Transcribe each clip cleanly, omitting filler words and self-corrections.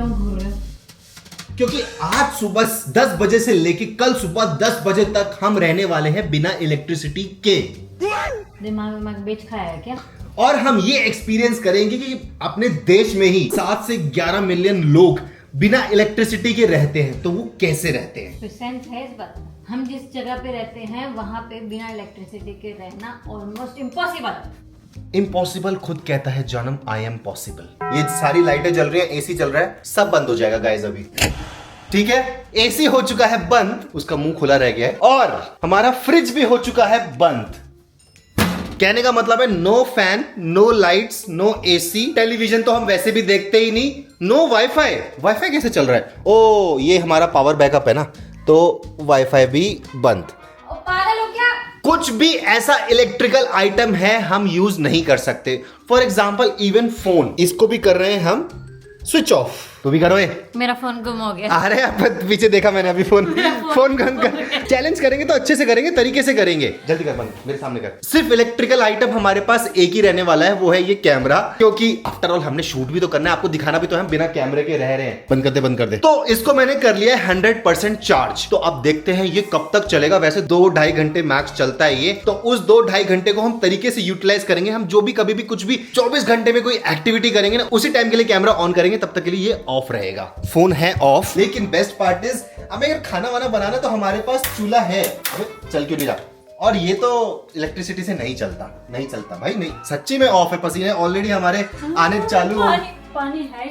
क्यों घूर रहे हो? क्योंकि आज सुबह 10 बजे से लेके कल सुबह 10 बजे तक हम रहने वाले हैं बिना इलेक्ट्रिसिटी के। दिमाग बेच खाया है क्या? और हम ये एक्सपीरियंस करेंगे कि अपने देश में ही 7 से 11 मिलियन लोग बिना इलेक्ट्रिसिटी के रहते हैं, तो वो कैसे रहते हैं। तो सेंस है इस बात में? हम जिस जगह पे रहते हैं वहाँ पे बिना इलेक्ट्रिसिटी के रहना ऑलमोस्ट इम्पॉसिबल। इम्पॉसिबल खुद कहता है जानम आई एम पॉसिबल। ये सारी लाइटें जल रही है, एसी चल रहा है, सब बंद हो जाएगा गाइस अभी। ठीक है, एसी हो चुका है बंद, उसका मुंह खुला रह गया है, और हमारा फ्रिज भी हो चुका है बंद। कहने का मतलब है no fan, no lights, no AC, television तो हम वैसे भी देखते ही नहीं, नो वाईफाई। वाईफाई कैसे चल रहा है? ओ ये हमारा पावर बैकअप है ना, तो वाईफाई भी बंद। पागल हो क्या? कुछ भी ऐसा इलेक्ट्रिकल आइटम है हम यूज नहीं कर सकते। फॉर एग्जाम्पल इवन फोन, इसको भी कर रहे हैं हम स्विच ऑफ। तो भी करो ये। मेरा फोन गुम हो गया। अरे पीछे देखा मैंने अभी फोन बंद कर। चैलेंज करेंगे तो अच्छे से करेंगे, तरीके से करेंगे। जल्दी कर, बंद मेरे सामने कर। सिर्फ इलेक्ट्रिकल आइटम हमारे पास एक ही रहने वाला है, वो है ये कैमरा, क्योंकि आफ्टर ऑल हमने शूट भी तो करना है, आपको दिखाना भी तो है, बिना कैमरे के रह रहे हैं। बंद कर दे। तो इसको मैंने कर लिया है 100% चार्ज। तो अब देखते हैं ये कब तक चलेगा। वैसे 2-2.5 घंटे मैक्स चलता है ये, तो उस 2-2.5 घंटे को हम तरीके से यूटिलाइज करेंगे। हम जो भी कभी भी कुछ भी 24 घंटे में कोई एक्टिविटी करेंगे ना, उसी टाइम के लिए कैमरा ऑन करेंगे, तब तक के लिए ये ऑफ रहेगा। फोन है ऑफ, लेकिन बेस्ट पार्ट इज हमें अगर खाना वाना बनाना तो हमारे पास चूल्हा है। अबे चल क्यों नहीं रहा? और ये तो इलेक्ट्रिसिटी से नहीं चलता भाई, नहीं सच्ची में ऑफ है। पसीने ऑलरेडी हमारे आने चालू हो।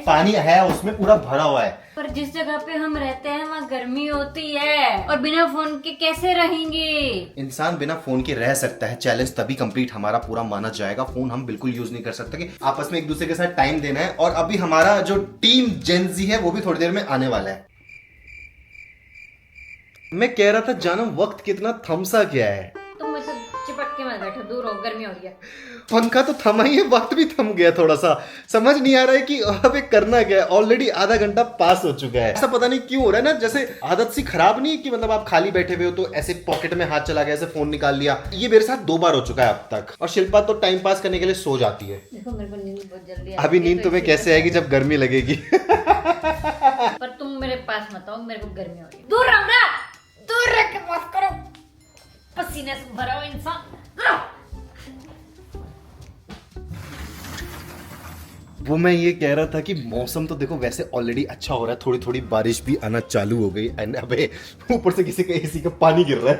पानी है उसमें पूरा भरा हुआ है। पर जिस जगह पे हम रहते हैं वहाँ गर्मी होती है, और बिना फोन के कैसे रहेंगे? इंसान बिना फोन के रह सकता है, चैलेंज तभी कंप्लीट हमारा पूरा माना जाएगा। फोन हम बिल्कुल यूज नहीं कर सकते, कि आपस में एक दूसरे के साथ टाइम देना है। और अभी हमारा जो टीम जेनजी है वो भी थोड़ी देर में आने वाला है। मैं कह रहा था जानम वक्त कितना थमसा गया है। तुम मुझसे चिपक के मत बैठो, दूर हो, गर्मी हो रही है। पंखा तो थमा ही है, वक्त भी थम गया थोड़ा सा। समझ नहीं आ रहा है कि अबे करना क्या है। ऑलरेडी आधा घंटा पास हो चुका है। ऐसा पता नहीं क्यों हो रहा है ना, जैसे आदत सी खराब नहीं है कि मतलब आप खाली बैठे हुए हो तो ऐसे पॉकेट में हाथ चला गया, ऐसे फोन निकाल लिया। ये मेरे साथ 2 बार हो चुका है अब तक। और शिल्पा तो टाइम पास करने के लिए सो जाती है। देखो मेरे को नींद बहुत जल्दी अभी नींद तुम्हें कैसे आएगी जब गर्मी लगेगी? पर तुम मेरे पास मत आओ, मेरे को गर्मी हो रही है। दूर रहो ना, दूर रह के बात करो। पसीने से भरा हुआ इंसान। वो मैं ये कह रहा था कि मौसम तो देखो वैसे ऑलरेडी अच्छा हो रहा है, थोड़ी थोड़ी बारिश भी आना चालू हो गई। एंड अबे ऊपर से किसी का एसी का पानी गिर रहा है।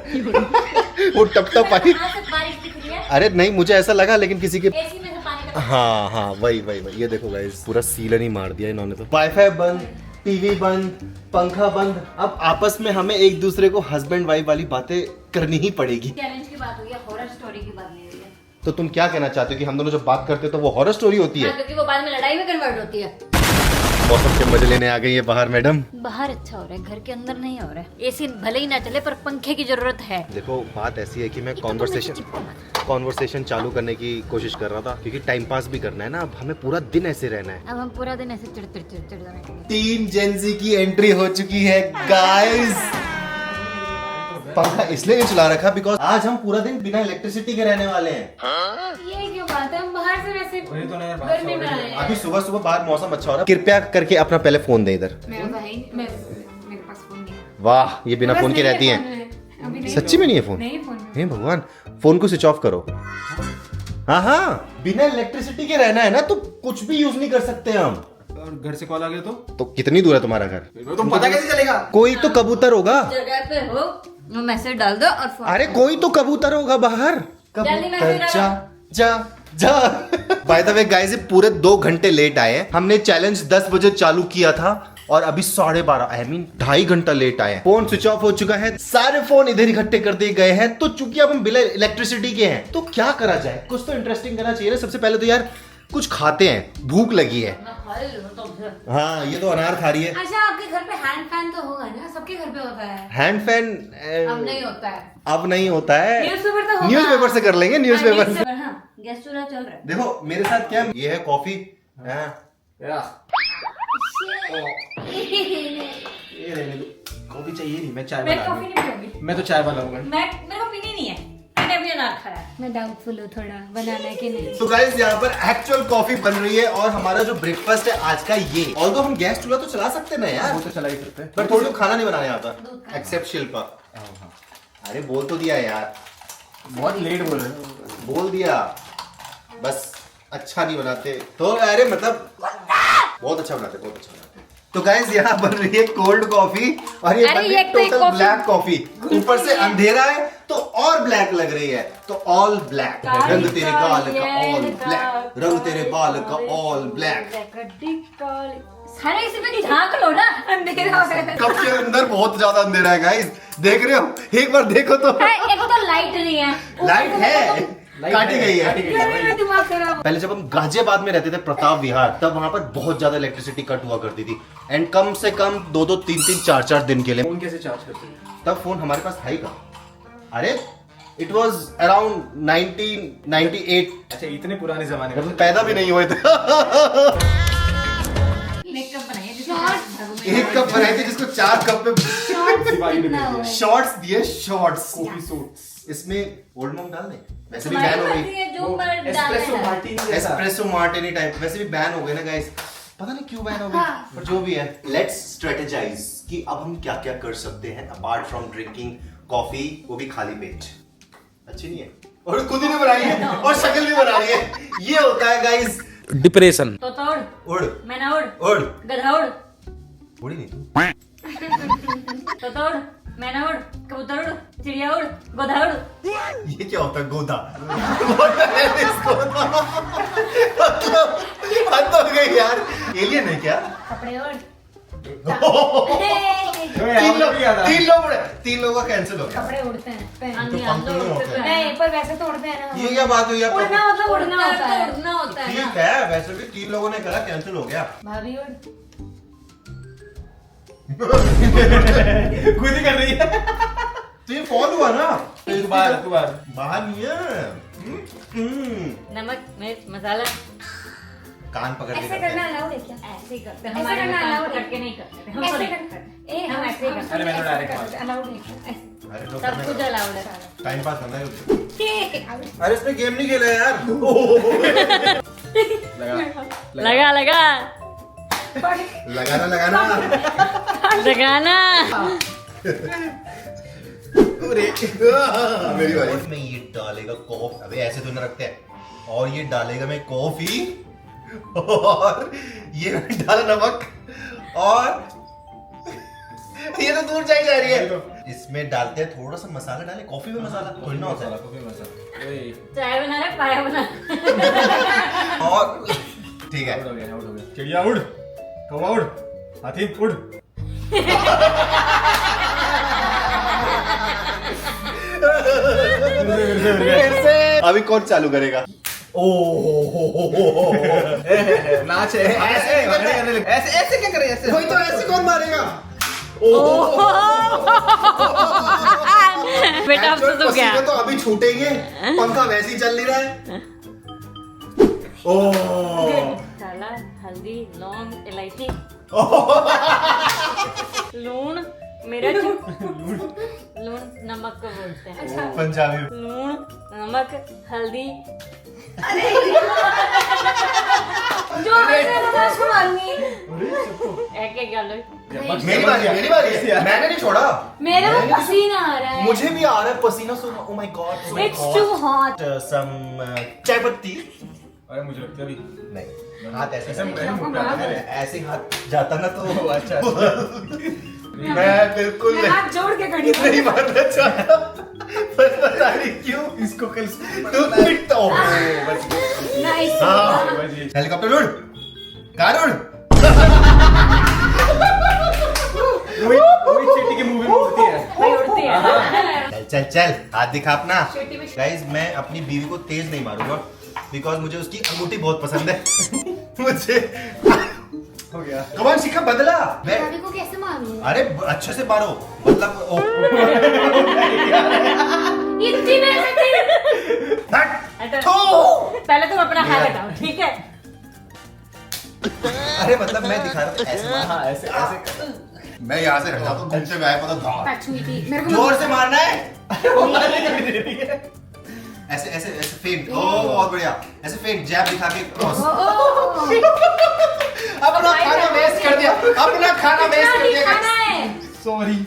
वो टपटप पानी। बारिश दिख रही है? अरे नहीं, मुझे ऐसा लगा, लेकिन किसी के एसी में से पानी का। हाँ वही ये देखो गाइस, पूरा सीलन ही मार दिया इन्होंने तो। वाईफाई बंद, टीवी बंद, पंखा बंद। अब आपस में हमें एक दूसरे को हस्बैंड वाइफ वाली बातें करनी ही पड़ेगी। चैलेंज की बात हुई है, हॉरर स्टोरी की बात नहीं हुई है। तो तुम क्या कहना चाहते हो कि हम दोनों जब बात करते हैं तो वो हॉरर स्टोरी होती है? हाँ, क्योंकि वो बाद में लड़ाई में कन्वर्ट होती है। मौसम के मजे लेने आ गई है बाहर मैडम। बाहर अच्छा हो रहा है, घर के अंदर नहीं हो रहा है। एसी भले ही ना चले, पर पंखे की जरूरत है। देखो बात ऐसी है कि मैं कॉन्वर्सेशन चालू करने की कोशिश कर रहा था, क्योंकि टाइम पास भी करना है ना। अब हमें पूरा दिन ऐसे रहना है। अब हम पूरा दिन ऐसे चिड़चिड़ टीम जेनजी की एंट्री हो चुकी है गाइस। पंखा इसलिए नहीं चला रखा बिकॉज आज हम पूरा दिन बिना इलेक्ट्रिसिटी के रहने वाले हैं। ये क्यों बात है? हम बाहर से वैसे गर्मी में आए हैं। अभी सुबह बाहर मौसम अच्छा हो रहा है। कृपया करके अपना पहले फोन दे इधर। मेरे पास फोन नहीं है। वाह, ये बिना फोन के रहती हैं। सच्ची में नहीं है फोन? हे भगवान, फोन को स्विच ऑफ करो। हाँ, बिना इलेक्ट्रिसिटी के रहना है ना, तो कुछ भी यूज नहीं कर सकते हम। और घर से कॉल आ गया तो कितनी दूर है तुम्हारा घर? तुम पता कैसे चलेगा? कोई तो कबूतर होगा जगह पे हो, वो मैसेज डाल दो और फोन। अरे कोई तो कबूतर होगा बाहर। जल्दी मैसेज कबूतर जा। बाय द वे गाइस, ये पूरे 2 घंटे लेट आए हैं। हमने चैलेंज 10 बजे चालू किया था और अभी 12:30 आई मीन 2.5 घंटा लेट आए। फोन स्विच ऑफ हो चुका है, सारे फोन इधर इकट्ठे कर दिए गए हैं। तो चूंकि अब हम बिना इलेक्ट्रिसिटी के हैं, तो क्या करा जाए? कुछ तो इंटरेस्टिंग करना चाहिए ना। सबसे पहले तो यार कुछ खाते हैं, भूख लगी है। हाँ, ये तो अनार खा रही है। अच्छा, आपके घर पे हैंड फैन तो होगा ना? सबके घर पे होता है हैंड फैन। अब नहीं होता है। अब नहीं होता है। न्यूज़पेपर तो होगा। न्यूज़पेपर से कर लेंगे, न्यूज़पेपर से। हाँ, गैस चूल्हा चल रहा है। देखो मेरे साथ क्या, ये है कॉफी। ये रहने दो, कॉफी चाहिए नहीं, मैं चाय मैं वाला कॉफी नहीं पीऊंगी। मैं तो चाय वाला हूँ। मेरे को पीनी नहीं है। मैंने अभी अनार खाया। मैं डाउटफुल हूँ थोड़ा बनाना है कि नहीं। तो गाइस यहाँ पर एक्चुअल कॉफी बन रही है और हमारा जो ब्रेकफास्ट है आज का ये। ऑल्दो हम गैस चूल्हा तो चला सकते ना यार, वो तो चला ही सकते हैं। पर थोड़ी खाना नहीं बनाने आता, एक्सेप्ट शिल्पा। अरे बोल तो दिया यार, बहुत लेट बोल रहे हो। बोल दिया, बस अच्छा नहीं बनाते तो। अरे मतलब बहुत अच्छा बनाते, बहुत अच्छा बनाते। तो गाइस यहाँ बन रही है कोल्ड कॉफी और ये बन रही है टोटल ब्लैक कॉफी। ऊपर से अंधेरा है तो और ब्लैक लग रही है, तो ऑल ब्लैक। रंग तेरे गाल का ऑल ब्लैक, रंग तेरे बाल का ऑल ब्लैक। सारे इसी पे झांक लो ना, अंधेरा हो गया। कप के अंदर बहुत ज्यादा अंधेरा है गाइस, देख रहे हो? एक बार देखो तो। एक तो लाइट नहीं है, लाइट है, काटी गई है। मेरा दिमाग खराब। पहले जब हम गाजियाबाद में रहते थे प्रताप विहार, तब वहां पर बहुत ज्यादा इलेक्ट्रिसिटी कट हुआ करती थी एंड कम से कम 2-2, 3-3, 4-4 दिन के लिए। फोन कैसे चार्ज करते हैं? तब फोन हमारे पास था ही कहाँ? अरे इट वॉज अराउंड 1998। अच्छा, इतने पुराने जमाने हम पैदा भी नहीं हुए थे। मेकअप बनाइए एक कप बनाए थे जिसको 4 कप में में शॉर्ट्स दिए, शॉर्ट्स। Coffee suits. इसमें ओल्ड मॉन्क डाल दें, वैसे भी बैन हो गई। जो मर्द एस्प्रेसो डालना है। मार्टिनी जैसा। एस्प्रेसो मार्टिनी टाइप वैसे भी बैन हो गए ना गाइस, पता नहीं क्यों बैन हो गई, पर जो भी है लेट्स स्ट्रेटेजाइज कि अब हम क्या क्या कर सकते हैं अपार्ट फ्रॉम ड्रिंकिंग कॉफी, वो भी खाली पेट। अच्छी नहीं है और खुद ही नहीं बनाई है और शक्ल भी बना रही है। ये होता है गाइस डिप्रेशन। तो तोड़, उड़ मैना उड़, उड़ गधा उड़, उड़ी नहीं तू। तो तोड़, मैना उड़, कबूतर उड़, चिड़िया उड़, गधा उड़। ये क्या होता है गोदा? What the hell is गोदा? मतलब हद हो गई यार, एलियन है क्या? कपड़े उड़। तीन लोगों का कैंसिल हो गया। कपड़े उड़ते हैं, तो पंख नहीं होते हैं। नहीं, पर वैसे तो उड़ते हैं ना। ये क्या बात हुई आपको? उड़ना मतलब उड़ना होता है, उड़ना होता है ठीक ना। है, वैसे भी 3 लोगों ने करा, कैंसिल हो गया। भाभी उड़। खुद ही कर रही है। तो ये फॉल हुआ ना? तू बाहर। बाहर नहीं है। नमक, मिर्च, मसाला। कान पकड़ के ऐसे करते करना हैं। अलाउड है क्या? ऐसे ही करते हैं। ऐसे हमारे करना में कान allowed पकड़ है? के नहीं करते थे। हम तो ऐसे नहीं करना करते। ए हम ऐसे ही करते अरे मैं तो डायरेक्ट अलाउड नहीं ऐसे अरे तो सब कुछ अलाउड है। टाइम पास करना है। ठीक है अरे इसमें गेम नहीं खेला यार। लगा। लगा लगाना लगाना। मेरी बारी। इसमें ये डालेगा कॉफी, अबे ऐसे तो ना रखते हैं, और ये डालेगा मैं कॉफी, और ये डाला नमक, और ये तो दूर जाई जा रही है। इसमें डालते हैं थोड़ा सा मसाला, डाले कॉफी में मसाला थोड़ी ना होता है। चाय बना रहा है, पाया बना। और ठीक है, आउट हो गया। चिड़िया उड़, कौवा उड़, हाथी उड़। अभी कौन चालू करेगा? नाच है। ऐसे क्या करे? ऐसे कोई तो ऐसे कौन मारेगा? बेटा अब तो गया। पसीने तो अभी छूटेंगे, पंखा वैसे ही चल नहीं रहा है। मसाला, हल्दी, लौंग, इलायची, लूण, मिर्च, लूण नमक को बोलते हैं। पंजाबी लूण, नमक, हल्दी। जो मैंने बताया उसको मारूंगी। एक एक गालो। मेरी बारी है। मैंने नहीं छोड़ा, मेरे को पसीना आ रहा है। मुझे भी आ रहा है पसीना। So oh my god, It's too hot. Some चाय पत्ती। अरे मुझे लगता है अभी नहीं, हाथ ऐसे ऐसे ऐसे हाथ जाता ना तो अच्छा। मैं बिल्कुल मैं हाथ जोड़ के खड़ी हूँ। नहीं मारना चाहता, पर पता नहीं क्यों इसको कल तू पिटता हो। Nice. हेलीकॉप्टर उड़, कार उड़। रोहित शेट्टी की मूवी में होती है। भाई उड़ती है। चल चल चल, हाथ दिखा अपना। गाइस मैं अपनी बीवी को तेज नहीं मारूंगा बिकॉज मुझे उसकी अंगूठी बहुत पसंद है। मुझे हो गया। कमान शिखा बदला। मैं भाभी को कैसे मारूं? अरे अच्छे से मारो, मतलब इतनी मेहनत। पहले तुम अपना हाथ हटाओ, ठीक है? अरे मतलब मैं दिखा रहा था ऐसे मार। हाँ ऐसे ऐसे। मैं यहाँ से हटा तो घूमते हुए आया, पता था। टच हुई थी मेरे को। जोर से मारना है। ऐसे ऐसे ऐसे फेंट, ओ बहुत बढ़िया, ऐसे फेंट, जैब दिखा के क्रॉस। अपना खाना वेस्ट कर दिया, अपना खाना वेस्ट कर दिया। सॉरी,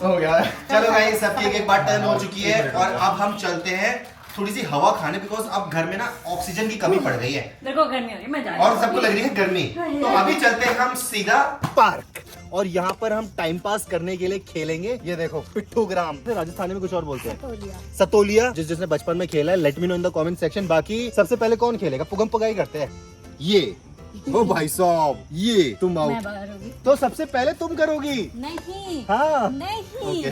हो गया। चलो भाई, सबकी एक बार टर्न हो चुकी है और अब हम चलते हैं थोड़ी सी हवा खाने, बिकॉज अब घर में ना ऑक्सीजन की कमी पड़ गई है मेरे को गर्मी हो रही है, मैं जा रही और सबको लग रही है गर्मी। तो अभी चलते हैं हम सीधा पार्क, और यहाँ पर हम टाइम पास करने के लिए खेलेंगे। ये देखो पिट्ठूग्राम, राजस्थानी में कुछ और बोलते हैं, सतोलिया। जिसने बचपन में खेला है let me know in the comment section. बाकी सबसे पहले कौन खेलेगा? पुगम पुगाई करते हैं। ये ओ भाई साहब, ये तुम मैं आउट, बाहर होगी। तो सबसे पहले तुम करोगी। नहीं हाँ नहीं। ओके।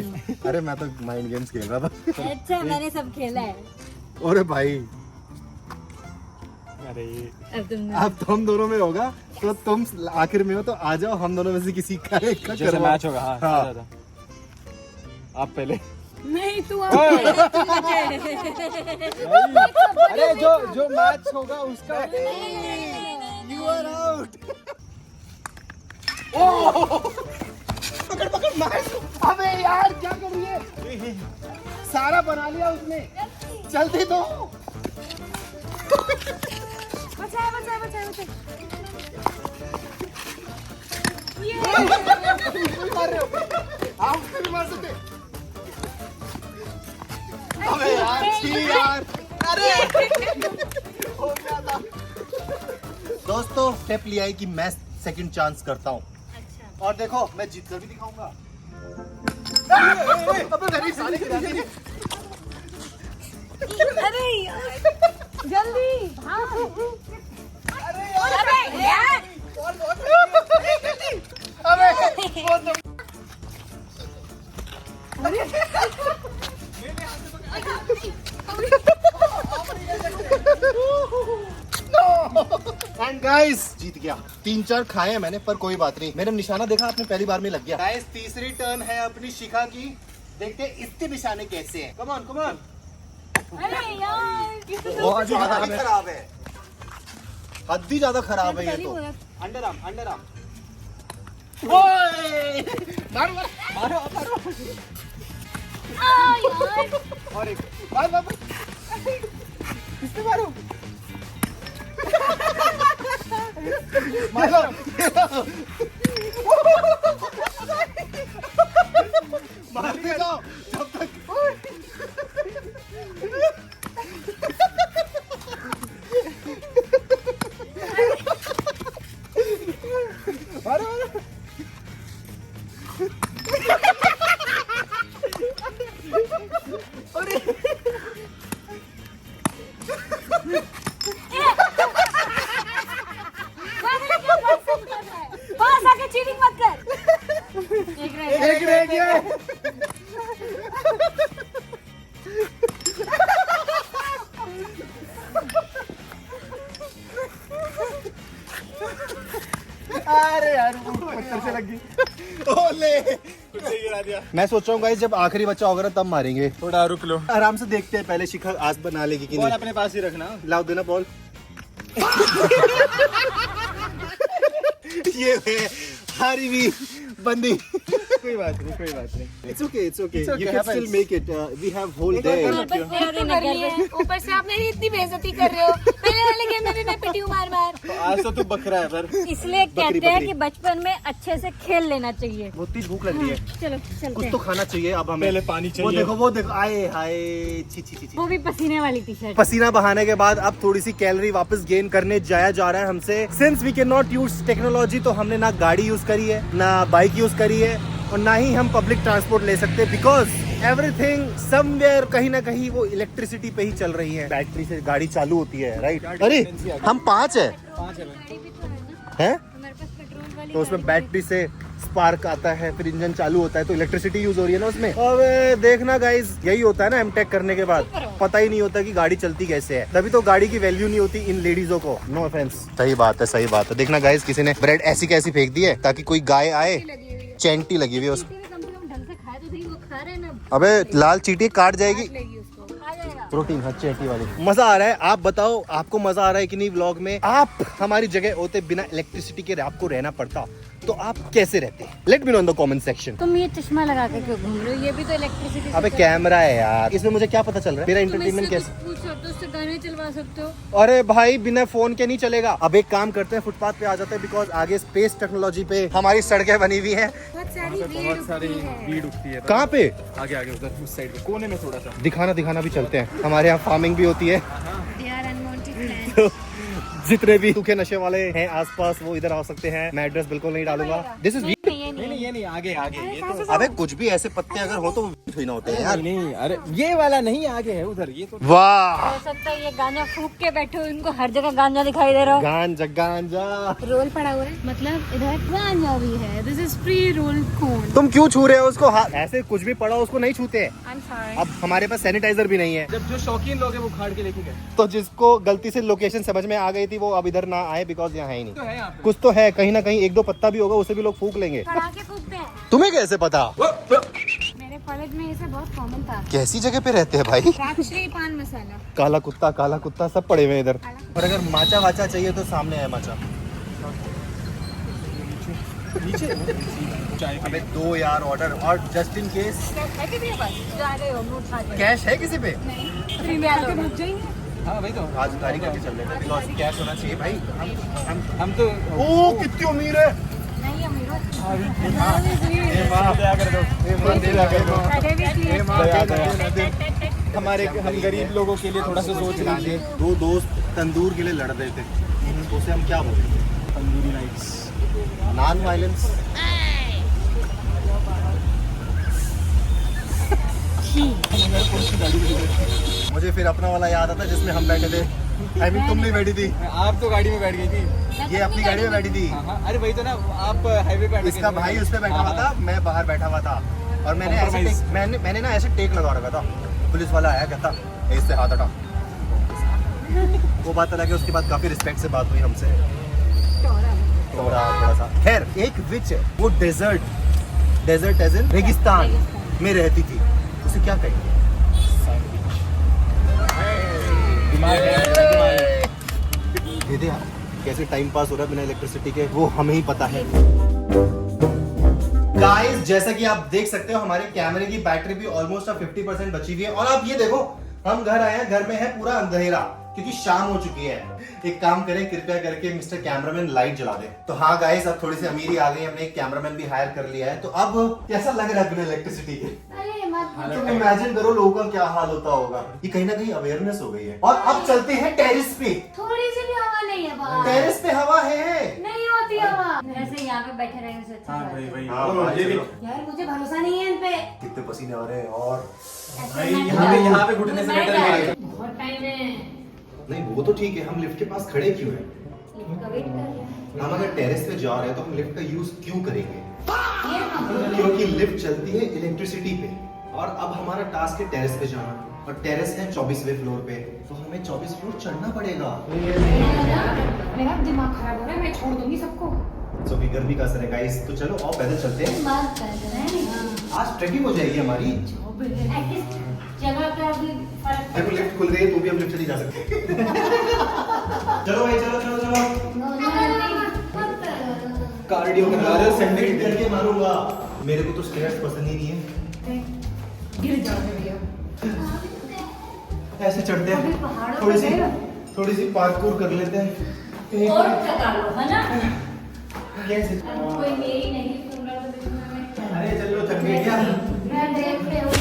अरे मैं तो माइंड गेम्स खेल रहा था। अच्छा, मैंने सब खेला है। अरे भाई, अरे अब तो हम दोनों में होगा, तो तुम आखिर में हो, तो आ जाओ, हम दोनों में से किसी का एक का जैसे करवाओ। मैच होगा। हाँ, हाँ। हाँ। आप पहले। नहीं, तू अरे जो मैच होगा उसका। You are out. पकड़ पकड़ मार। अबे यार क्या कर रही है? सारा बना लिया उसने, चलते दो। बचाए बचाए बचाए बचाए। मार रहे हो आप, उसको भी मार सकते। अबे यार, छी यार, अरे हो गया था। दोस्तों स्टेप लिया है कि मैं सेकंड चांस करता हूँ। अच्छा, और देखो मैं जीत कर भी दिखाऊंगा। अबे मेरी साले गिरा दी। अरे यार, जल्दी भाग। अरे अरे यार, अबे एंड गाइस जीत गया। 3-4 खाए हैं मैंने, पर कोई बात नहीं, मैंने निशाना देखा, आपने पहली बार में लग गया। गाइस तीसरी टर्न है अपनी शिखा की, देखते हैं इसके निशाने कैसे हैं। Come on come on. अरे यार, बहुत ज्यादा खराब है, हद ही ज्यादा खराब है ये तो। अंडर आर्म ओए मारो मारो मारो यार, और एक मार मार किसने मारो मारो मारते जाओ जब तक। मारो मारो पास आके चीटिंग मत कर। एक रह गया है। अरे यार पत्थर से लग गई। ओले गिरा दिया। मैं सोच रहा हूँ गाइस, जब आखिरी बच्चा होगा ना तब मारेंगे। थोड़ा रुक लो। आराम से देखते हैं, पहले शिखा आस बना लेगी कि बॉल नहीं। अपने पास ही रखना। लाओ देना बॉल। ये है हारी भी बंदी। कोई बात नहीं। It's okay. It's okay, You can still happens. make it. We have whole day. ऊपर से आप मेरी इतनी बेइज्जती कर रहे हो। पहले वाले गेम में भी मैं पिटी हूँ मार मार। आज तो तू बकरा है पर। इसलिए बकरी, कहते हैं बकरी। कि बचपन में अच्छे से खेल लेना चाहिए। बहुत तेज भूख लग रही है, चलो चलते कुछ हैं। तो खाना चाहिए अब हमें। पहले पानी वो चाहिए। देखो आए हाय छी छी छी छी। वो भी पसीने वाली टी शर्ट। पसीना बहाने के बाद अब थोड़ी सी कैलोरी वापस गेन करने जाया जा रहा है हमसे। Since we can not use technology, तो हमने ना गाड़ी यूज करी है, ना बाइक यूज करी है, और ना ही हम पब्लिक ट्रांसपोर्ट ले सकते, बिकॉज एवरीथिंग समवेयर कहीं ना कहीं वो इलेक्ट्रिसिटी पे ही चल रही है। बैटरी से गाड़ी चालू होती है, राइट? अरे हम 5 है हैं? तो उसमें बैटरी से स्पार्क आता है, फिर इंजन चालू होता है, तो इलेक्ट्रिसिटी यूज हो रही है ना उसमें। अब देखना गाइस, यही होता है ना एमटेक करने के बाद, पता ही नहीं होता कि गाड़ी चलती कैसे है, तभी तो गाड़ी की वैल्यू नहीं होती इन लेडीजों को। No offence. सही बात है। देखना गाइस, किसी ने ब्रेड ऐसी कैसी फेंक दी है ताकि कोई गाय आए, चैंटी लगी हुई है उसको। कम से कम ढंग से खाए तो सही, वो खा रहे हैं ना। अबे लाल चींटी काट जाएगी। लेगी उसको, खा जाएगा। प्रोटीन, हाँ चैटी वाली। मजा आ रहा है, आप बताओ आपको मजा आ रहा है कि नहीं? व्लॉग में आप हमारी जगह होते, बिना इलेक्ट्रिसिटी के आपको रहना पड़ता तो आप कैसे रहते हैं? Let me know in the comment section. तुम ये चश्मा लगा के क्यों घूम रहे हो? ये भी तो इलेक्ट्रिसिटी अबे कैमरा है यार, इसमें मुझे क्या पता चल रहा है? मेरा एंटरटेनमेंट कैसे? पूछो तो उससे गाने चलवा सकते हो। अरे भाई बिना फोन के नहीं चलेगा। अब एक काम करते हैं, फुटपाथ पे आ जाते हैं, बिकॉज आगे स्पेस टेक्नोलॉजी पे हमारी सड़कें बनी हुई हैं। बहुत सारी भीड़ उठती है। कहाँ पे? आगे आगे उधर उस साइड पे कोने में थोड़ा सा। दिखाना भी चलते हैं। हमारे यहाँ फार्मिंग भी होती है, तो जितने भी सूखे नशे वाले हैं आसपास वो इधर आ सकते हैं। मैं एड्रेस बिल्कुल नहीं डालूंगा। दिस इज नहीं ये नहीं, आगे आगे ये तो। अबे कुछ भी ऐसे पत्ते अगर हो तो वो थोड़ी ना होते हैं यार। नहीं अरे ये वाला नहीं, आगे है उधर, ये तो। वाह, हो सकता है ये गांजा फूक के बैठे हो, इनको हर जगह गांजा दिखाई दे रहा हो। गांजा रोल पड़ा हुआ है, मतलब इधर गांजा भी है। दिस इज फ्री रोल कोन। तुम क्यों छू रहे हो उसको? ऐसे कुछ भी पड़ा उसको नहीं छूते हैं। I am sorry. अब हमारे पास सैनिटाइजर भी नहीं है। जब जो शौकीन लोग हैं वो खाड़ के लेके गए। तो जिसको गलती से लोकेशन समझ में आ गई थी वो अब इधर ना आए, बिकॉज यहाँ है ही तो नहीं। है यहाँ पे। कुछ तो है, कहीं ना कहीं एक दो पत्ता भी होगा, उसे भी लोग फूक लेंगे। पड़ा के फूकते हैं। तुम्हें कैसे पता? मेरे कॉलेज में ये सब बहुत कॉमन था। कैसी जगह पे रहते हैं भाई? राजश्री पान मसाला। काला कुत्ता सब पड़े हुए हैं इधर। और अगर माचा वाचा चाहिए तो सामने है माचा। नीचे चाय अबे दो यार ऑर्डर, और जस्ट इन केस है कि नहीं बस जा रहे हो नोट खा के? कैश है किसी पे? फ्री में आके रुक जाएंगे। हाँ भाई तो आज गाड़ी करके चल रहे हैं, बिकॉज कैश होना चाहिए भाई। हम तो। ओ कितनी अमीर है। नहीं अमीरो। हमारे हम गरीब लोगों के लिए थोड़ा सा सोच लीजिए। दो दोस्त तंदूर के लिए लड़ रहे थे, तो उसे हम क्या बोलेंगे? तंदूरी नाइट्स। Non violence. मुझे फिर अपना वाला याद आता जिसमें हम बैठे थे। आई मीन तुम नहीं बैठी थी, आप तो गाड़ी में बैठ गई थी। ये अपनी गाड़ी में बैठी थी। हाँ, अरे वही तो ना, आप हाईवे पे। इसका भाई उस पे बैठा हुआ था, मैं बाहर बैठा हुआ था, और मैंने ऐसे मैंने ना ऐसे टेक लगा रखा था। पुलिस वाला आया, कहता इससे हाथ हटा। वो बात अलग है, उसके बाद काफी रिस्पेक्ट से बात हुई हमसे। थोड़ा सा खैर, एक विच है वो डेजर्ट एज इन रेगिस्तान में रहती थी, उसे क्या कहेंगे? ये दे यार, कैसे टाइम पास हो रहा है बिना इलेक्ट्रिसिटी के, वो हमें ही पता है। गाइस जैसा कि आप देख सकते हो हमारे कैमरे की बैटरी भी ऑलमोस्ट 50% बची हुई है। और आप ये देखो, हम घर आए हैं, घर में है पूरा अंधेरा क्योंकि शाम हो चुकी है। एक काम करें, कृपया करके मिस्टर कैमरामैन लाइट जला दे। तो हाँ गाइस, अब थोड़ी सी अमीरी आ गई, हमने एक कैमरामैन भी हायर कर लिया है। तो अब कैसा लग रहा है बिना इलेक्ट्रिसिटी के? तो इमेजिन करो लोगों का क्या हाल होता होगा। ये कहीं ना कहीं अवेयरनेस हो गई है। और अब चलते हैं टेरेस पे। थोड़ी सी भी हवा नहीं है बाहर। टेरेस पे हवा है, नहीं होती हवा। ऐसे यहाँ पे बैठे रहेंगे से अच्छा बात है। हाँ, भाई, चलो। यार मुझे भरोसा नहीं है इन पे। कितने पसीने आ रहे हैं। और यहाँ पे घुटने से बेटर है। बहुत टाइम है। नहीं वो तो ठीक है, हम लिफ्ट के पास खड़े क्यों हैं? लिफ्ट का वेट कर रहे हैं। हम अगर टेरेस पे जा रहे हैं तो हम लिफ्ट का यूज क्यों करेंगे? क्योंकि लिफ्ट चलती है इलेक्ट्रिसिटी पे, और अब हमारा टास्क है टेरेस पे जाना, और टेरेस है 24वें फ्लोर पे, तो हमें 24 फ्लोर चढ़ना पड़ेगा। मेरा दिमाग खराब हो रहा है, मैं छोड़ दूंगी सबको। सो भी गर्मी का असर है गाइस, तो चलो और पैदल चलते हैं। बात कर रहे हैं। आज ट्रैकिंग हो जाएगी हमारी। जगह का भी फर्क देखो लिफ्ट खुल गई है, तो भी हम लिफ्ट से नहीं जा सकते। चलो भाई, चलो चलो चलो। कार्डियो करा रहे हो संडे वेट करके मारूंगा। मेरे को तो स्टेयर्स पसंद ही नहीं है। गिर जाओगे भैया। ऐसे चढ़ते अभी हैं, पहाड़ों पे थोड़ी सी पार्कोर कर लेते हैं। और लगा लो, है ना? कैसे? कोई मेरी नहीं सुन रहा तो मैं अरे चलो, थक गए क्या? मैं देख रही हूँ।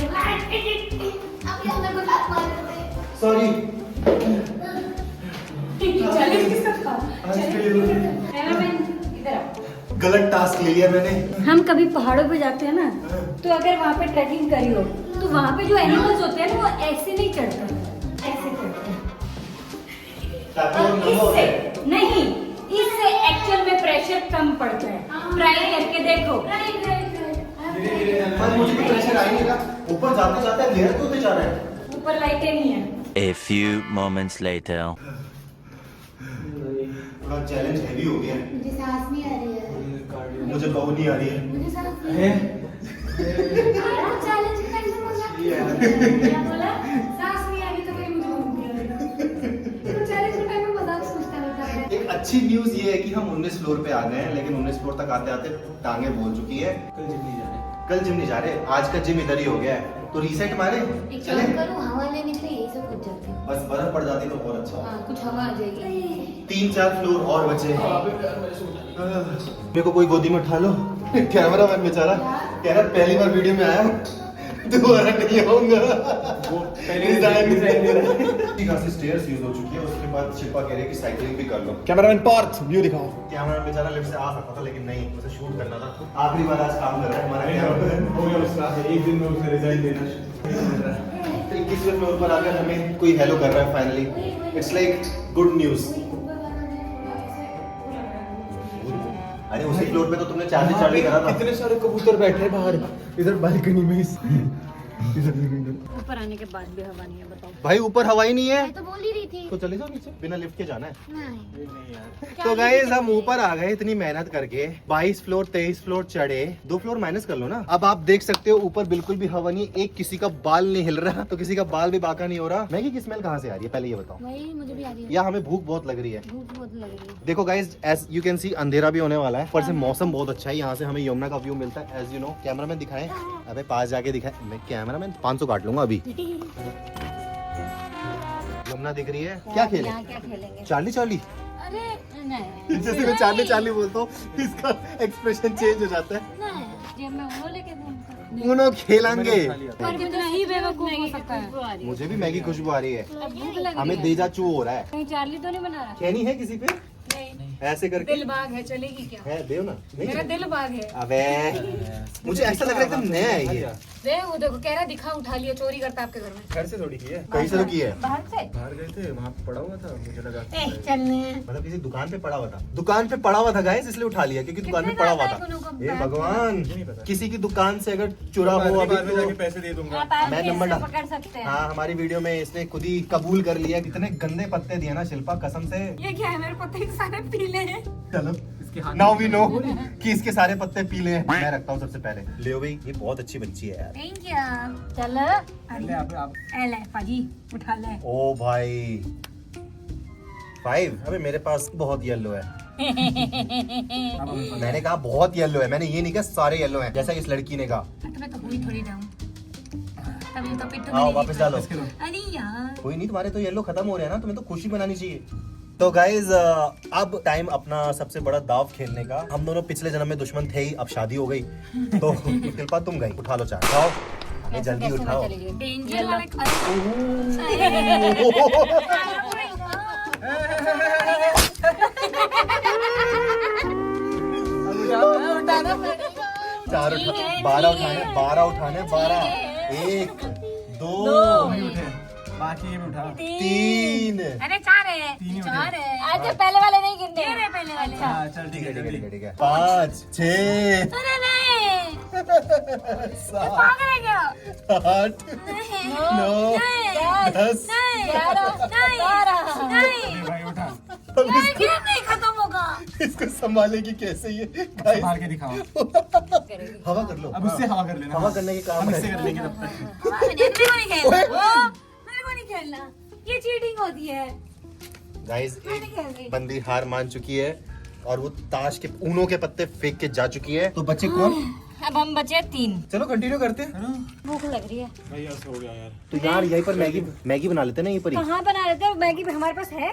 अब ये मेरे को हाथ मार रहे थे। सॉरी। चैलेंज किसका था? कैमरामैन इधर आओ। गलत टास्क ले लिया मैंने। हम कभी पहाड़ों पे जाते हैं ना, तो अगर वहाँ पे ट्रैकिंग करी हो तो वहाँ पे जो एनिमल्स होते हैं ना वो ऐसे नहीं चढ़ते, ऐसे चढ़ते हैं। और इससे नहीं, इससे एक्चुअल में प्रेशर कम पड़ता है। ट्राई करके देखो। पर मुझे तो प्रेशर आ ही नहीं रहा। ऊपर जाते जाते लेयर होते जा रहा है। ऊपर लाइटें नहीं है। A few moments later. थोड़ा चैलेंज हैवी हो गया है। मुझे सांस नहीं आ रही है। मुझे बहू नहीं आ रही है। मुझे सांस नहीं आ रही है। चैलेंज का टेंशन हो जाती है। क्या बोला? सांस नहीं आ रही तो भाई मुझे बहू नहीं आ रही। तो चैलेंज के टाइम में मजाक सोचता रहता है। एक अच्छी अच्छी न्यूज ये है कि हम 19 फ्लोर पे आ गए हैं, लेकिन 19 फ्लोर तक आते आते टांगे बोल चुकी है। कल जिम नहीं जा रहे, आज का जिम इधर ही हो गया है, तो रीसेट मारे एक चले। काम करो, हवा लेने के लिए यही सब कुछ जाते हैं। बस बर्फ पड़ जाती तो और अच्छा। हाँ, कुछ हवा आ जाएगी। 3-4 फ्लोर और बचे हैं। मेरे को कोई गोदी में उठा लो। कैमरा मैन बेचारा कह रहा पहली बार वीडियो में आया दोबारा नहीं आऊंगा। वो पहले खासी स्टेयर्स यूज हो चुकी है, उसके बाद शिल्पा कह रही है कि साइकिलिंग भी कर लो। कैमरामैन पार्थ व्यू दिखाओ। कैमरा बेचारा लिफ्ट से आ सकता था, लेकिन नहीं, उसे शूट करना था। आखिरी बार आज काम कर रहा है हमारा कैमरामैन। हो गया उसका, एक दिन में उसे रिजाइन देना। 21वें फ्लोर पर आकर हमें कोई हेलो कर रहा है finally. It's like good news. अरे उसी फ्लोर पे तो तुमने चार्ली करा था। कितने सारे कबूतर बैठे हैं बाहर इधर बालकनी में। ऊपर आने के बाद भी हवा नहीं है, बताओ। भाई ऊपर हवा ही नहीं है, मैं तो बोल ही रही थी। तो चले जाओ नीचे, बिना लिफ्ट के जाना है। नहीं। तो गाइस हम ऊपर आ गए इतनी मेहनत करके। 22 फ्लोर 23 फ्लोर चढ़े, 2 फ्लोर माइनस कर लो ना। अब आप देख सकते हो ऊपर बिल्कुल भी हवा नहीं, एक किसी का बाल नहीं हिल रहा, तो किसी का बाल भी बाका नहीं हो रहा। मैगी की स्मेल कहाँ से आ रही है पहले ये बताओ। वही मुझे भी आ रही है। या हमें भूख बहुत लग रही है। भूख बहुत लग रही है। देखो guys, as you can see अंधेरा भी होने वाला है, पर से मौसम बहुत अच्छा है। यहाँ से हमें यमुना का व्यू मिलता है, एज यू नो। कैमरामैन दिखाएं, अबे पास जाके दिखाएं। मैं कैमरामैन 500 काट लूंगा अभी। यमुना दिख रही है। क्या खेलें? यहाँ क्या खेलेंगे? चार्ली अरे नहीं जैसे मैं चार्ली बोलता हूँ, इसका एक्सप्रेशन चेंज हो जाता है। नहीं, ये मैं वो लेके दूंगा। उनो खेलेंगे। पर कितना ही बेवकूफ हो सकता है। मुझे भी मैगी खुशबू आ रही है। अब भूख लग हमें रही है। देजा चू हो रहा है। कहीं चार्ली तो नहीं बना रहा? कहनी है किसी पे ऐसे करके? दिल बाग है, चलेगी क्या? है देव ना। मेरा नहीं दिल बाग है। अबे मुझे ऐसा लग रहा है एकदम नया है ये। दे वो देखो, कह रहा दिखा, उठा लिया, चोरी करता आपके घर में। घर से थोड़ी की है, कहीं से तो की है। बाहर से? बाहर गए थे, वहाँ पड़ा हुआ था, मुझे लगा चलने। मतलब किसी दुकान पे पड़ा हुआ था। दुकान पे पड़ा हुआ था गाइस, इसलिए उठा लिया क्योंकि दुकान पे पड़ा हुआ था। हे भगवान, नहीं पता। किसी की दुकान से अगर चुरा हो अभी बाद में जाके तो पैसे दे दूंगा। आप आके मैं नंबर इससे डाल- पकड़ सकते हैं। हाँ, हमारी वीडियो में इसने खुद ही कबूल कर लिया। कितने गंदे पत्ते दिए ना शिल्पा, कसम से। ये क्या है, मेरे पत्ते सारे पीले हैं। चलो नाउ वी नो कि इसके सारे पत्ते पीले हैं। मैं रखता हूँ सबसे पहले। ले भाई, ये बहुत अच्छी बच्ची है यार। Thank you. चल ले पाजी, उठा ले। ओ भाई 5। अबे मेरे पास बहुत येलो है। मैंने कहा बहुत येलो है, मैंने ये नहीं कहा सारे येलो हैं जैसा इस लड़की ने कहा। मैं तो हुई थोड़ी डाऊं, तभी तो पिट्ठू आओ में वापस डालो। अरे यार, कोई नहीं, तुम्हारे तो येलो खत्म हो रहे हैं ना, तुम्हें तो खुशी मनानी चाहिए। तो गाइज अब टाइम अपना सबसे बड़ा दाव खेलने का। हम दोनों पिछले जन्म में दुश्मन थे ही, अब शादी हो गई तो शिल्पा तुम गई, उठा लो चाय। उठाओ, अरे जल्दी उठाओ। डेंजर वाले। चार उठाने, 12 उठाने, 12 उठाने, 12 1 2 बाकी ये भी उठा। 3। अरे चार है, तीन ही उठे। चार है। आज पहले वाले नहीं गिनने। ये रहे पहले वाले। हाँ चल ठीक है ठीक है ठीक है ठीक है। 5 5 6 अरे नहीं, 7 पागल है क्या? 8 9 10। नहीं, भाई उठा, अब ये गेम नहीं खत्म होगा। इसको संभालेगी कैसे ये गाइस? बाहर के दिखाओ। हवा कर लो। अब उससे हवा कर लेना। हवा करने के काम हम इससे है। कर लेंगे तब तक। मेरे को नहीं खेलना, मेरे को नहीं खेलना, ये चीटिंग होती है। गाइस मैं नहीं खेल रही। एक बंदी हार मान चुकी है और वो ताश के ऊनो के पत्ते फेंक के जा चुकी है। तो बच्चे कौन? अब हम बचे 3। चलो कंटिन्यू करते हैं। भूख लग रही है। भाई ऐसे हो गया यार। तो यार यहीं पर मैगी बना लेते हैं ना, यहीं पर ही। कहाँ बना लेते हो? मैगी हमारे पास है।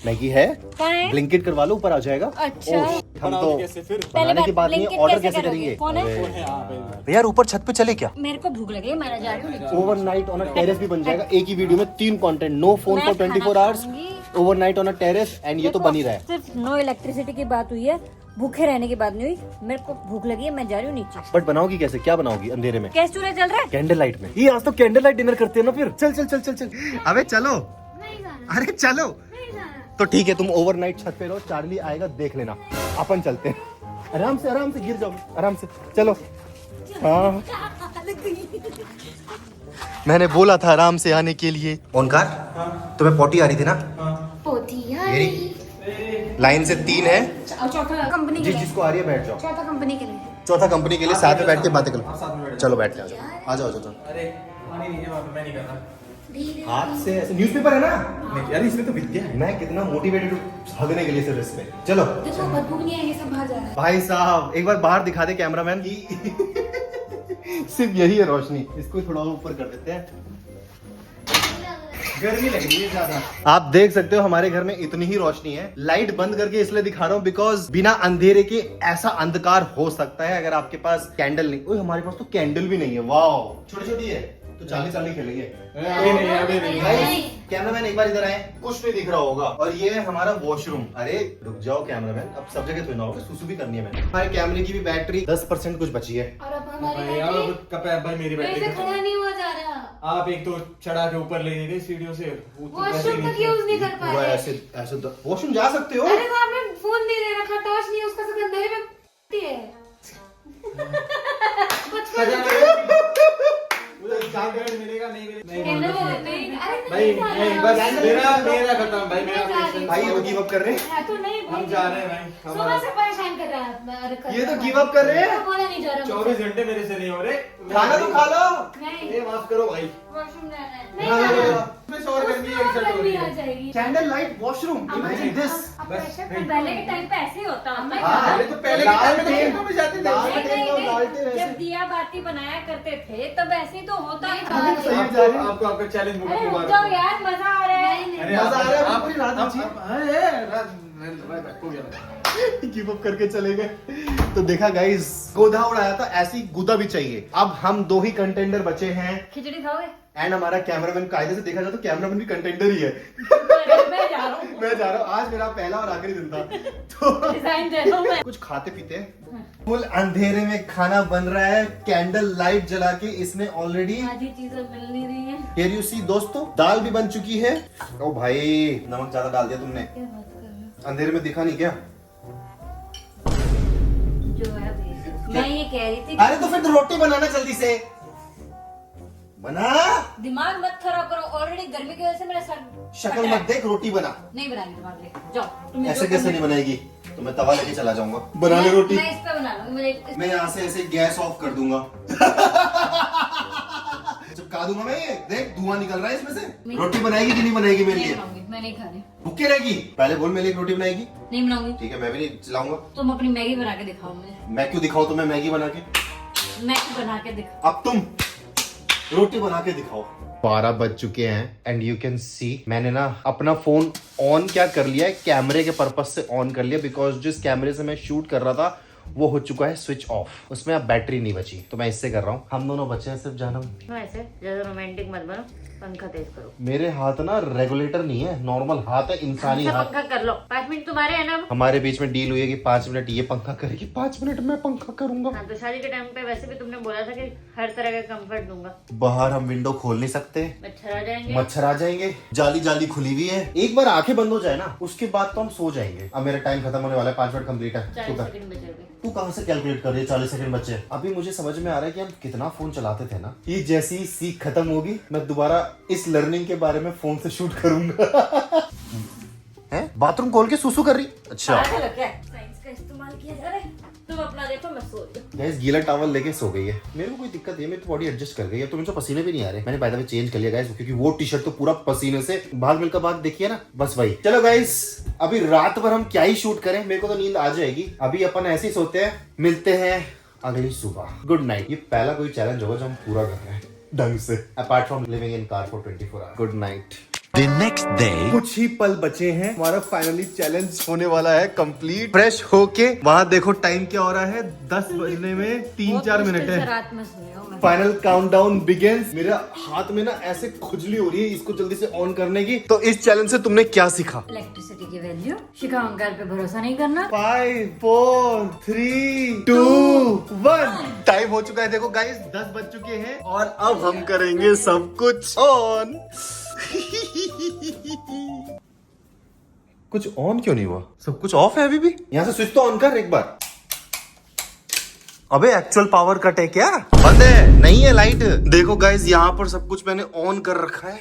मैगी है, कहाँ है? ब्लिंकिट करवा लो, ऊपर आ जाएगा। अच्छा। ओह, हम बनाओ तो कैसे फिर? बनाने की बात नहीं है, Blinkit ऑर्डर कैसे कैसे करोगे? करेंगे? कौन है? फोन है, हाँ भाई। यार ऊपर छत पे चले क्या? मेरे को भूख लगी है, मैं जा रही हूँ नीचे। ओवरनाइट ऑन अ टेरेस भी बन जाएगा। एक ही वीडियो में 3 कंटेंट। नो फोन मैं फॉर 24 खाना आवर्स, खाऊंगी। Overnight on a terrace, and ये तो देखो, बन ही रहा है। सिर्फ नो इलेक्ट्रिसिटी की बात हुई है, भूखे रहने की बात नहीं हुई। मेरे को भूख लगी है, मैं जा रही हूँ नीचे। बट बनाओगी कैसे? क्या बनाओगी अंधेरे में? गैस चूल्हा चल रहा है। कैंडल लाइट में। ये आज तो कैंडल लाइट डिनर करते हैं ना फिर। चल चल चल चल चल। अबे चलो, नहीं जाना, अरे चलो। नहीं जाना। तो ठीक है, तुम ओवरनाइट छत पे रहो, चार्ली आएगा देख लेना। अपन चलते हैं। आराम से गिर जाओ, आराम से चलो। हाँ मैंने बोला था आराम से आने के लिए। ओनकार, तुम्हें पोटी आ रही थी ना? पोतिया मेरी लाइन से 3 है। चौथा कंपनी के जिस लिए, जिसको आ रही है बैठ जाओ। चौथा कंपनी के लिए। चौथा कंपनी के लिए साथ में बैठ के बातें साथ में करो। बैठ चलो बैठ के आ जाओ। आ जाओ। अरे पानी नहीं है वहाँ पे, मैं नहीं कर रहा। धीरे हाथ से ऐसे न्यूज़पेपर है ना, नहीं यार इसमें तो विद्या है। मैं कितना मोटिवेटेड हूँ भागने के लिए सिर्फ इसमें। चलो देखो बदबू नहीं आएगी, सब बाहर जा रहा है। भाई साहब एक बार बाहर दिखा दे कैमरामैन की सिर्फ यही है रोशनी, इसको थोड़ा ऊपर कर देते हैं। गर्मी लग रही है ज्यादा। आप देख सकते हो हमारे घर में इतनी ही रोशनी है। लाइट बंद करके इसलिए दिखा रहा हूँ बिकॉज बिना अंधेरे के ऐसा अंधकार हो सकता है अगर आपके पास कैंडल नहीं। ओए हमारे पास तो कैंडल भी नहीं है। वाओ छोटी छोटी है तो 40 खेलेंगे। अभी नहीं अभी नहीं। गाइस कैमरामैन एक बार इधर आए, कुछ नहीं दिख रहा होगा। और ये है हमारा वॉशरूम। अरे रुक जाओ कैमरामैन, अब सब जगह तो ना होगा, सुसु भी करनी है मैंने। हमारे कैमरे की भी बैटरी 10% कुछ बची है। और अब हमारी भाई यार बैटरी कब है भाई मेरी मेरे से बैटरी? खड़ा नहीं हुआ जा रहा। आप एक तो चढ़ा के ऊपर ले गए सीढ़ियों से, वो तो वैसे वॉशरूम तक नहीं। यूज नहीं कर पा पूरा रहे। ऐसे ऐसे वॉशरूम जा सकते हो। अरे वहाँ पे फोन नहीं दे रखा, टॉर्च नहीं है, उसका सब अंधेरे में है। मुझे एग्जाम करने मिलेगा नहीं मिलेगा? कैमरा देते हैं। अरे भाई नहीं जा नहीं रहा। बस मेरा खत्म भाई, मेरा मैं जा रही ऑपरेशन। भाई ये तो गिव अप कर रहे हैं। हाँ, तो नहीं भाई, हम जा रहे हैं भाई, सुबह हमारा से परेशान कर रहा है। ये तो गिव अप कर रहे हैं। बोला नहीं जा रहा। 24 घंटे मेरे से नहीं हो रहे। खाना तो खा लो। नहीं, ये माफ करो भाई। वॉशरूम जाना है। हाँ, नहीं हाँ, जाना। हाँ। इसमें शोर करनी है, उसमें और एक्सर्ट हो रही गर्मी आ है। जाएगी। Candle light washroom, imagine this. अब बस, प्रेशर नहीं। पहले के टाइम पे ऐसे ही होता था। हाँ, अरे तो पहले के टाइम में तो लालटेन। खेतों में जाते थे। लालटेन। नहीं, नहीं, लालटेन ऐसे। जब दिया बाती बनाया करते थे तब ऐसे ही तो होता नहीं, था। बात- सही जा रही है। आपको आपका चैलेंज अरे रुक जाओ यार, मजा आ रहा है। अरे मजा आ रहा है, आप पूरी रात बची है। हो गया। गिव अप करके चले गए। तो देखा गाइस, गोधा उड़ाया था, ऐसी गुदा भी चाहिए। अब हम 2 ही कंटेंडर बचे हैं खिचड़ी खाओगे? एंड हमारा कैमरामैन, कायदे से देखा जाए तो कैमरामैन भी कंटेंडर ही है। मैं जा रहा हूँ। मैं जा रहा हूँ, आज मेरा पहला और आखिरी दिन था। तो डिजाइन दे दो मैं। कुछ खाते पीते हैं। फुल अंधेरे में खाना बन रहा है, कैंडल लाइट जला के इसने ऑलरेडी। आधी चीजें मिल नहीं रही है। Here you see दोस्तों, दाल भी बन चुकी है। ओ भाई नमक ज्यादा डाल दिया तुमने, क्या बात कर रहे हो? अंधेरे में दिखा नहीं क्या? जो है बेशक। मैं ये कह रही थी अरे तो फिर रोटी बनाना जल्दी से बना। दिमाग मत खराब करो, ऑलरेडी गर्मी की वजह से मेरा सर शक्ल मत देख, रोटी बना। नहीं बनाएगी तुम्हारे लिए, जाओ तुम। ऐसे कैसे नहीं बनाएगी? तो मैं तवा लेके चला जाऊंगा बना ले रोटी। मैं इस पे बना लूंगी, मुझे मैं यहाँ से ऐसे गैस ऑफ कर दूंगा। चिपका दूंगा मैं ये, देख धुआं निकल रहा है इसमें से। रोटी बनाएगी कि नहीं बनाएगी मेरे नहीं लिए? बनाऊंगी, मैं नहीं खा रही। भूखे रहेगी? पहले बोल मेरे लिए रोटी बनाएगी। नहीं बनाऊंगी। ठीक है, मैं भी नहीं चलाऊंगा। तुम अपनी मैगी बना के दिखाओ मुझे। मैं क्यों दिखाऊं तुम्हें मैगी बना के? मैगी बना के दिखाओ। अब तुम रोटी बना के दिखाओ। 12 बज चुके हैं एंड यू कैन सी मैंने ना अपना फोन ऑन क्या कर लिया है, कैमरे के पर्पस से ऑन कर लिया बिकॉज जिस कैमरे से मैं शूट कर रहा था वो हो चुका है स्विच ऑफ, उसमें अब बैटरी नहीं बची। तो मैं इससे कर रहा हूँ। हम दोनों बचे हैं सिर्फ जानम। ऐसे ज्यादा रोमांटिक मत बनो, पंखा तेज करो। मेरे हाथ ना रेगुलेटर नहीं है, नॉर्मल हाथ है, इंसानी अच्छा हाथ। पंखा कर लो, 5 मिनट तुम्हारे है ना। हमारे बीच में डील हुई है कि 5 मिनट ये पंखा करेगी, 5 मिनट मैं पंखा करूंगा। हाँ तो शादी के टाइम पे वैसे भी तुमने बोला था कि हर तरह का कंफर्ट दूंगा। बाहर हम विंडो खोल नहीं सकते, मच्छर आ जाएंगे। मच्छर आ जाएंगे, जाली जाली खुली हुई है। एक बार आंखें बंद हो जाए ना उसके बाद तो हम सो जाएंगे। अब मेरा टाइम खत्म होने वाला है, 5 मिनट कंप्लीट है। 40 शुक्र। सेकंड बचे होंगे। तू कहाँ से कैलकुलेट कर रही है? 40 सेकंड बचे। अभी मुझे समझ में आ रहा है कि हम कितना फोन चलाते थे ना। ये जैसी ही सीख खत्म होगी मैं दोबारा इस लर्निंग के बारे में फोन से शूट करूंगा। हैं? बाथरूम खोल के सुसु कर रही? अच्छा पागल हो क्या? साइंस का इस्तेमाल किया जा रहा है। तुम अपना देखो, मैं सो रही हूँ। गाइस गीला टॉवल लेके सो गई है। मेरे को कोई दिक्कत नहीं है, मेरी बॉडी एडजस्ट कर गई है। तो मुझे पसीने भी नहीं आ रहे। मैंने बाय द वे चेंज कर लिया गाइस, क्योंकि वो टी शर्ट तो पूरा पसीने से भाग मिल्खा भाग देखिए ना, बस वही। चलो गाइस अभी रात भर हम क्या ही शूट करें, मेरे को तो नींद आ जाएगी। अभी अपन ऐसे ही सोते हैं, मिलते हैं अगली सुबह। Good night. ये पहला कोई चैलेंज होगा जो हम पूरा कर रहे हैं ढंग से, apart from living in car for 24 hours. Good night. The next day. कुछ ही पल बचे हैं, हमारा फाइनली चैलेंज होने वाला है कंप्लीट। फ्रेश होके वहां देखो टाइम क्या हो रहा है, 10 बजने में 3-4 मिनट है। रात में सोया हूँ मैं। Final countdown begins. मेरा हाथ में ना ऐसे खुजली हो रही है इसको जल्दी से ऑन करने की। तो इस चैलेंज से तुमने क्या सीखा? इलेक्ट्रिसिटी की वैल्यू, शिकाऊ अंकल पे भरोसा नहीं करना। 5 4 3 2 1 टाइम हो चुका है। देखो गाइस 10 बज चुके हैं और अब हम करेंगे सब कुछ ऑन। कुछ ऑन क्यों नहीं हुआ? सब कुछ ऑफ है अभी भी। यहाँ से स्विच तो ऑन कर एक बार। अबे एक्चुअल पावर कट है क्या? बंद है, नहीं है लाइट। देखो गाइस यहाँ पर सब कुछ मैंने ऑन कर रखा है।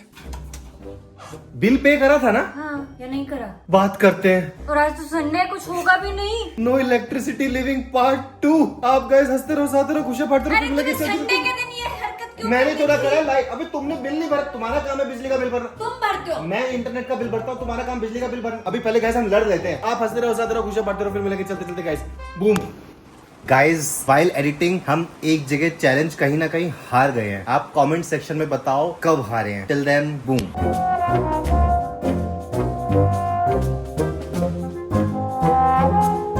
बिल पे करा था ना? हाँ या नहीं करा? बात करते हैं। और आज तो संडे, कुछ होगा भी नहीं। No electricity living part 2। आप गाइस हंसते रहो, साथ रहो, खुशियां बांटते अरे रहो। तुम्हें संडे के दिन ये हरकत मैंने थोड़ा करा लाइट, अभी तुमने बिल नहीं भरा, तुम्हारा काम है बिजली का बिल भरना। तुम भरते हो। मैं इंटरनेट का बिल भरता हूँ, तुम्हारा काम बिजली का बिल भरना। अभी पहले गाइस हम लड़ लेते हैं, आप हंसते रहो, हंसते रहो, खुशियां बांटते रहो, फिर मिलेंगे चलते चलते guys. Boom guys, while editing हम एक जगह चैलेंज कहीं ना कहीं हार गए हैं। आप कमेंट सेक्शन में बताओ कब हारे हैं। Till then boom.